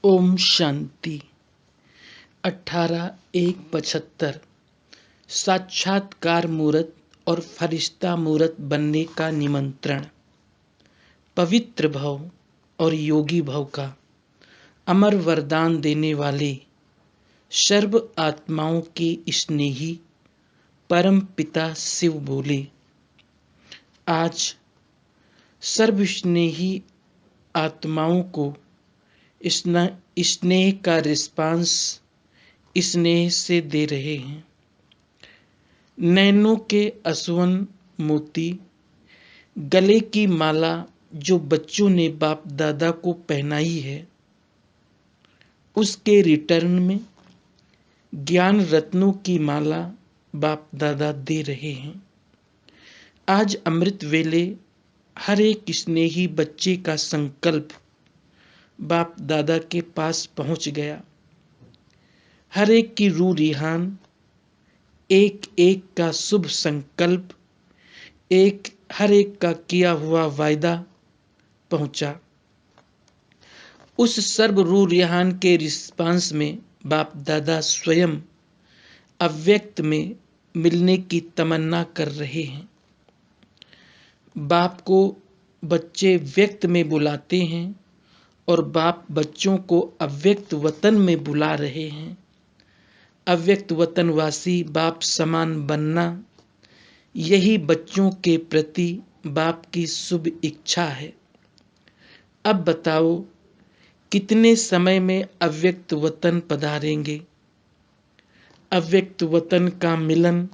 ओम शांति। 18/1/75 साक्षात्कार मूर्त और फरिश्ता मूर्त बनने का निमंत्रण। पवित्र भव और योगी भव का अमर वरदान देने वाले सर्व आत्माओं के स्नेही परम पिता शिव बोले, आज सर्व स्नेही आत्माओं को स्नेह का रिस्पांस स्नेह से दे रहे हैं। नैनों के असवन मोती, गले की माला जो बच्चों ने बाप दादा को पहनाई है, उसके रिटर्न में ज्ञान रत्नों की माला बाप दादा दे रहे हैं। आज अमृत वेले हर एक स्नेही बच्चे का संकल्प बाप दादा के पास पहुंच गया। हर एक की रूह रिहान, एक एक का शुभ संकल्प, हर एक का किया हुआ वायदा पहुंचा। उस सर्व रूह रिहान के रिस्पांस में बाप दादा स्वयं अव्यक्त में मिलने की तमन्ना कर रहे हैं। बाप को बच्चे व्यक्त में बुलाते हैं और बाप बच्चों को अव्यक्त वतन में बुला रहे हैं। अव्यक्त वतनवासी बाप समान बनना, यही बच्चों के प्रति बाप की शुभ इच्छा है। अब बताओ, कितने समय में अव्यक्त वतन पधारेंगे? अव्यक्त वतन का मिलन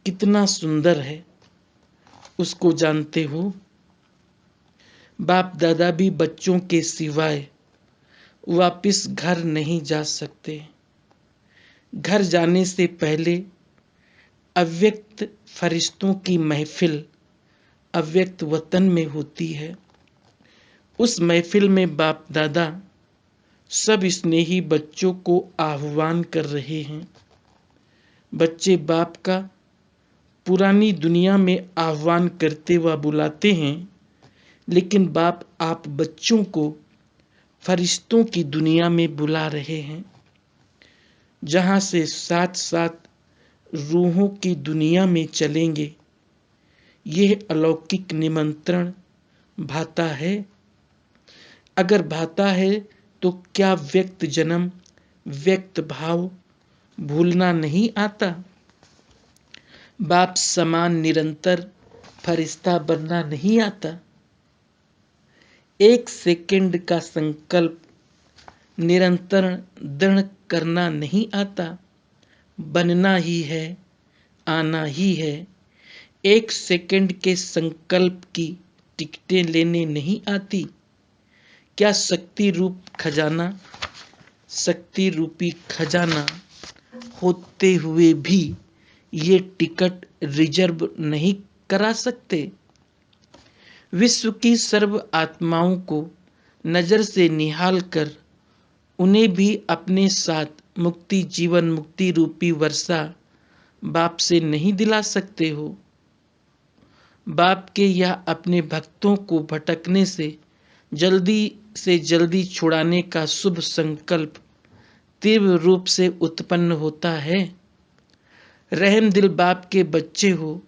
कितना सुंदर है, उसको जानते हो? बाप दादा भी बच्चों के सिवाय वापिस घर नहीं जा सकते। घर जाने से पहले अव्यक्त फरिश्तों की महफिल अव्यक्त वतन में होती है। उस महफिल में बाप दादा सब स्नेही बच्चों को आह्वान कर रहे हैं। बच्चे बाप का पुरानी दुनिया में आह्वान करते व बुलाते हैं, लेकिन बाप आप बच्चों को फरिश्तों की दुनिया में बुला रहे हैं, जहां से साथ साथ रूहों की दुनिया में चलेंगे। यह अलौकिक निमंत्रण भाता है। अगर भाता है तो क्या व्यक्त जन्म, व्यक्त भाव भूलना नहीं आता? बाप समान निरंतर फरिश्ता बनना नहीं आता? एक सेकंड का संकल्प निरंतर दृढ़ करना नहीं आता? बनना ही है, आना ही है। एक सेकंड के संकल्प की टिकटें लेने नहीं आती? क्या शक्ति रूपी खजाना होते हुए भी ये टिकट रिजर्व नहीं करा सकते? विश्व की सर्व आत्माओं को नजर से निहाल कर उन्हें भी अपने साथ मुक्ति जीवन मुक्ति रूपी वर्षा बाप से नहीं दिला सकते हो? बाप के या अपने भक्तों को भटकने से जल्दी छुड़ाने का शुभ संकल्प तीव्र रूप से उत्पन्न होता है। रहम दिल बाप के बच्चे हो,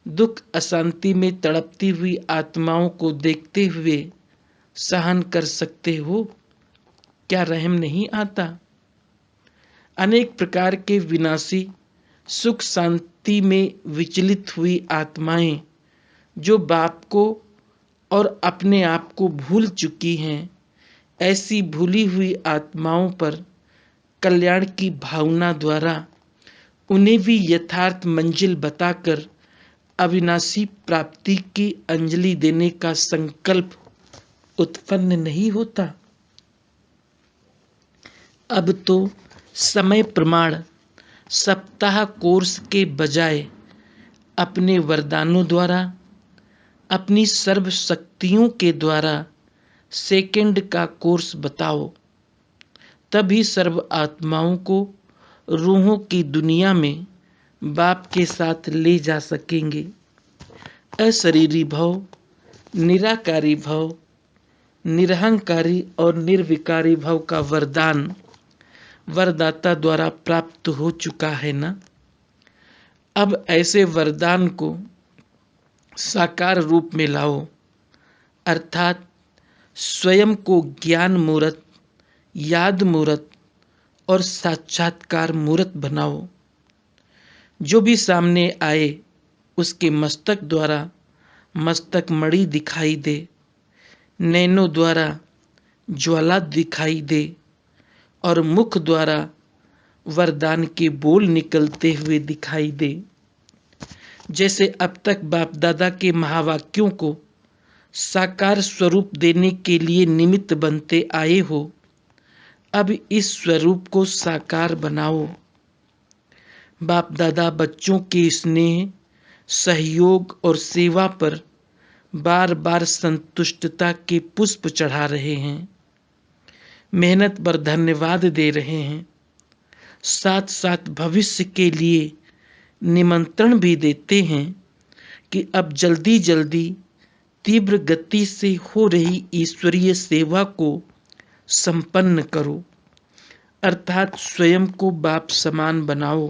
दुख अशांति में तड़पती हुई आत्माओं को देखते हुए सहन कर सकते हो? क्या रहम नहीं आता? अनेक प्रकार के विनाशी सुख शांति में विचलित हुई आत्माएं जो बाप को और अपने आप को भूल चुकी हैं, ऐसी भूली हुई आत्माओं पर कल्याण की भावना द्वारा उन्हें भी यथार्थ मंजिल बताकर अविनाशी प्राप्ति की अंजलि देने का संकल्प उत्पन्न नहीं होता? अब तो समय प्रमाण सप्ताह कोर्स के बजाय अपने वरदानों द्वारा, अपनी सर्व शक्तियों के द्वारा सेकंड का कोर्स बताओ। तभी सर्व आत्माओं को रूहों की दुनिया में बाप के साथ ले जा सकेंगे। अशरीरी भव, निराकारी भव, निरहंकारी और निर्विकारी भाव का वरदान वरदाता द्वारा प्राप्त हो चुका है ना। अब ऐसे वरदान को साकार रूप में लाओ, अर्थात स्वयं को ज्ञान मूर्त, याद मूर्त और साक्षात्कार मूर्त बनाओ। जो भी सामने आए उसके मस्तक द्वारा मस्तक मणि दिखाई दे, नैनों द्वारा ज्वाला दिखाई दे और मुख द्वारा वरदान के बोल निकलते हुए दिखाई दे। जैसे अब तक बाप दादा के महावाक्यों को साकार स्वरूप देने के लिए निमित्त बनते आए हो, अब इस स्वरूप को साकार बनाओ। बाप दादा बच्चों के स्नेह, सहयोग और सेवा पर बार बार संतुष्टता के पुष्प चढ़ा रहे हैं, मेहनत पर धन्यवाद दे रहे हैं, साथ साथ भविष्य के लिए निमंत्रण भी देते हैं कि अब जल्दी जल्दी तीव्र गति से हो रही ईश्वरीय सेवा को संपन्न करो, अर्थात स्वयं को बाप समान बनाओ।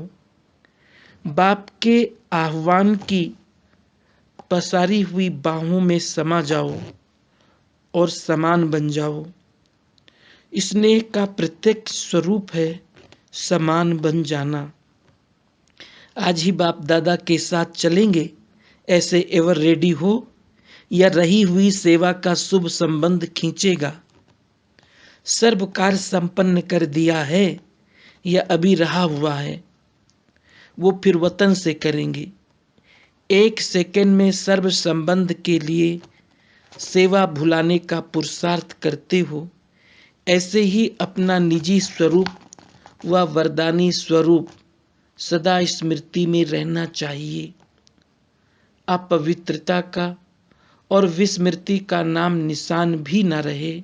बाप के आह्वान की पसारी हुई बाहों में समा जाओ और समान बन जाओ। स्नेह का प्रत्यक्ष स्वरूप है समान बन जाना। आज ही बाप दादा के साथ चलेंगे, ऐसे एवर रेडी हो या रही हुई सेवा का शुभ संबंध खींचेगा। सर्व कार्य संपन्न कर दिया है या अभी रहा हुआ है, वो फिर वतन से करेंगे। एक सेकंड में सर्व संबंध के लिए सेवा भुलाने का पुरुषार्थ करते हो, ऐसे ही अपना निजी स्वरूप व वरदानी स्वरूप सदा स्मृति में रहना चाहिए। अपवित्रता का और विस्मृति का नाम निशान भी न रहे,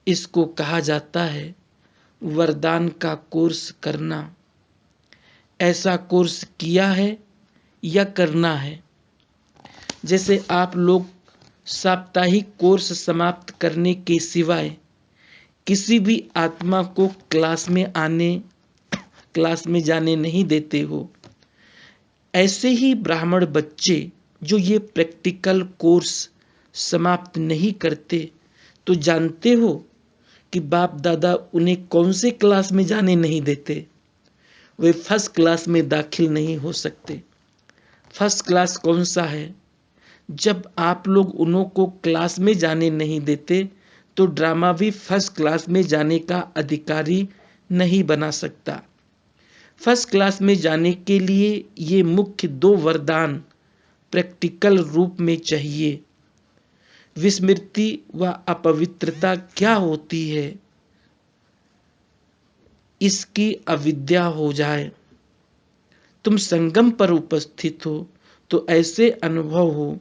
इसको कहा जाता है वरदान का कोर्स करना। ऐसा कोर्स किया है या करना है। जैसे आप लोग साप्ताहिक कोर्स समाप्त करने के सिवाय किसी भी आत्मा को क्लास में जाने नहीं देते हो, ऐसे ही ब्राह्मण बच्चे जो ये प्रैक्टिकल कोर्स समाप्त नहीं करते, तो जानते हो कि बाप दादा उन्हें कौन से क्लास में जाने नहीं देते। वे फर्स्ट क्लास में दाखिल नहीं हो सकते। फर्स्ट क्लास कौन सा है? जब आप लोग उन्हों को क्लास में जाने नहीं देते, तो ड्रामा भी फर्स्ट क्लास में जाने का अधिकारी नहीं बना सकता। फर्स्ट क्लास में जाने के लिए ये मुख्य 2 वरदान प्रैक्टिकल रूप में चाहिए। विस्मृति व अपवित्रता क्या होती है, इसकी अविद्या हो जाए। तुम संगम पर उपस्थित हो तो ऐसे अनुभव हो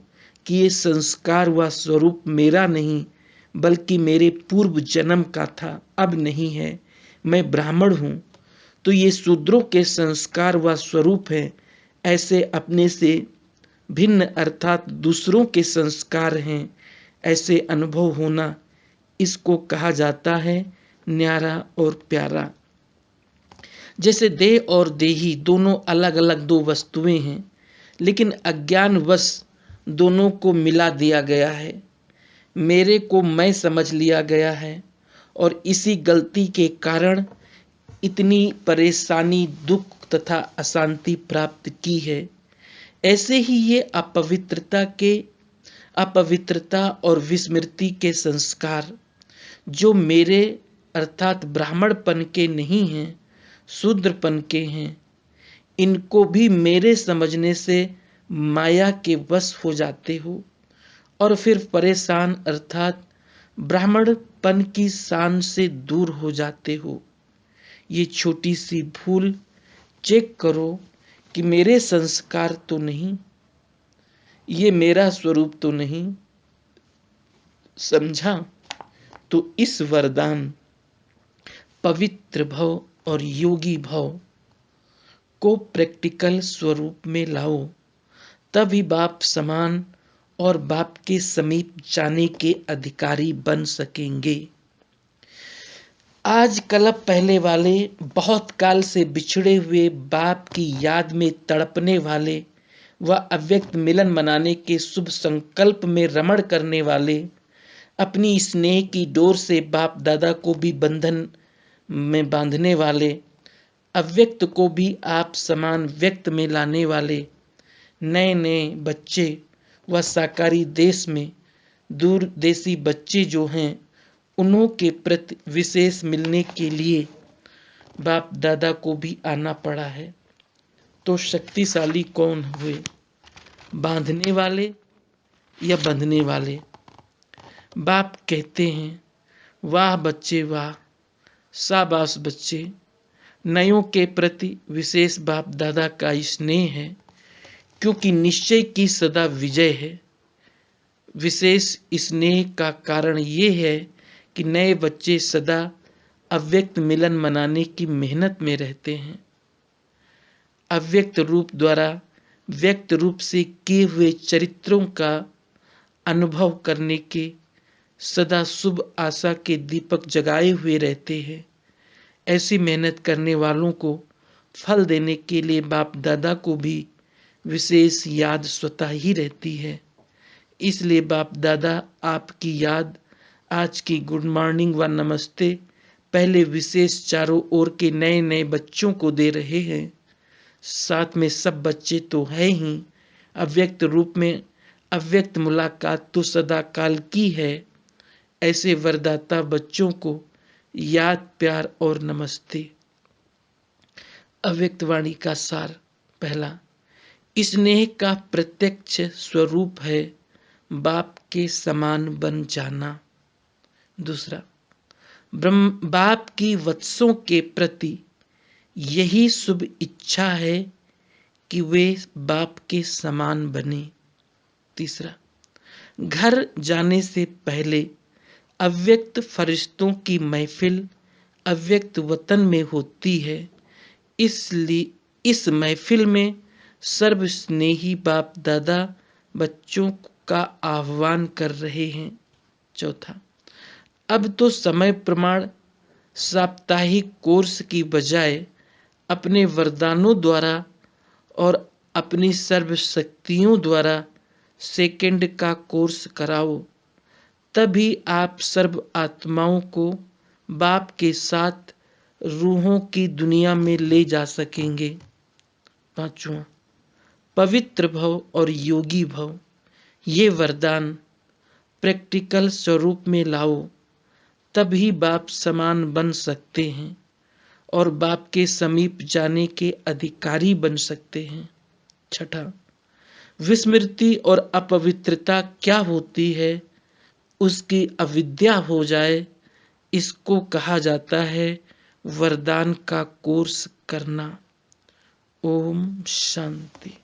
कि ये संस्कार व स्वरूप मेरा नहीं बल्कि मेरे पूर्व जन्म का था, अब नहीं है, मैं ब्राह्मण हूँ। तो ये शूद्रों के संस्कार व स्वरूप है, ऐसे अपने से भिन्न अर्थात दूसरों के संस्कार हैं, ऐसे अनुभव होना, इसको कहा जाता है न्यारा और प्यारा। जैसे देह और देही दोनों अलग अलग 2 वस्तुएं हैं, लेकिन अज्ञानवश दोनों को मिला दिया गया है। मेरे को मैं समझ लिया गया है और इसी गलती के कारण इतनी परेशानी, दुख तथा अशांति प्राप्त की है। ऐसे ही ये अपवित्रता और विस्मृति के संस्कार जो मेरे अर्थात ब्राह्मणपन के नहीं हैं, शूद्रपन के हैं, इनको भी मेरे समझने से माया के वश हो जाते हो और फिर परेशान अर्थात ब्राह्मणपन की शान से दूर हो जाते हो। ये छोटी सी भूल चेक करो कि मेरे संस्कार तो नहीं, ये मेरा स्वरूप तो नहीं, समझा? तो इस वरदान पवित्र भव और योगी भव को प्रैक्टिकल स्वरूप में लाओ, तभी बाप समान और बाप के समीप जाने के अधिकारी बन सकेंगे। आज कल्प पहले वाले बहुत काल से बिछड़े हुए बाप की याद में तड़पने वाले व अव्यक्त मिलन मनाने के शुभ संकल्प में रमण करने वाले, अपनी स्नेह की डोर से बाप दादा को भी बंधन में बांधने वाले, अव्यक्त को भी आप समान व्यक्त में लाने वाले नए नए बच्चे व साकारी देश में दूर देसी बच्चे जो हैं, उन्हों के प्रति विशेष मिलने के लिए बाप दादा को भी आना पड़ा है। तो शक्तिशाली कौन हुए, बांधने वाले या बंधने वाले? बाप कहते हैं, वाह बच्चे वाह, शाबाश बच्चे। नयों के प्रति विशेष बाप दादा का स्नेह है, क्योंकि निश्चय की सदा विजय है। विशेष स्नेह का कारण ये है कि नए बच्चे सदा अव्यक्त मिलन मनाने की मेहनत में रहते हैं। अव्यक्त रूप द्वारा व्यक्त रूप से किए हुए चरित्रों का अनुभव करने के सदा शुभ आशा के दीपक जगाए हुए रहते हैं। ऐसी मेहनत करने वालों को फल देने के लिए बाप दादा को भी विशेष याद स्वतः ही रहती है। इसलिए बाप दादा आपकी याद आज की गुड मॉर्निंग व नमस्ते पहले विशेष चारों ओर के नए नए बच्चों को दे रहे हैं। साथ में सब बच्चे तो है ही, अव्यक्त रूप में अव्यक्त मुलाकात तो सदा काल की है। ऐसे वरदाता बच्चों को याद, प्यार और नमस्ते। अव्यक्त वाणी का सार। पहला, स्नेह का प्रत्यक्ष स्वरूप है बाप के समान बन जाना। दूसरा, बाप की वत्सों के प्रति यही शुभ इच्छा है कि वे बाप के समान बने। तीसरा, घर जाने से पहले अव्यक्त फरिश्तों की महफिल अव्यक्त वतन में होती है, इसलिए इस महफिल में सर्व स्नेही बाप दादा बच्चों का आह्वान कर रहे हैं। चौथा, अब तो समय प्रमाण साप्ताहिक कोर्स की बजाय अपने वरदानों द्वारा और अपनी सर्वशक्तियों द्वारा सेकंड का कोर्स कराओ, तभी आप सर्व आत्माओं को बाप के साथ रूहों की दुनिया में ले जा सकेंगे। पांचवा, पवित्र भव और योगी भव, ये वरदान प्रैक्टिकल स्वरूप में लाओ, तभी बाप समान बन सकते हैं और बाप के समीप जाने के अधिकारी बन सकते हैं। छठा, विस्मृति और अपवित्रता क्या होती है, उसकी अविद्या हो जाए, इसको कहा जाता है वरदान का कोर्स करना। ओम शांति।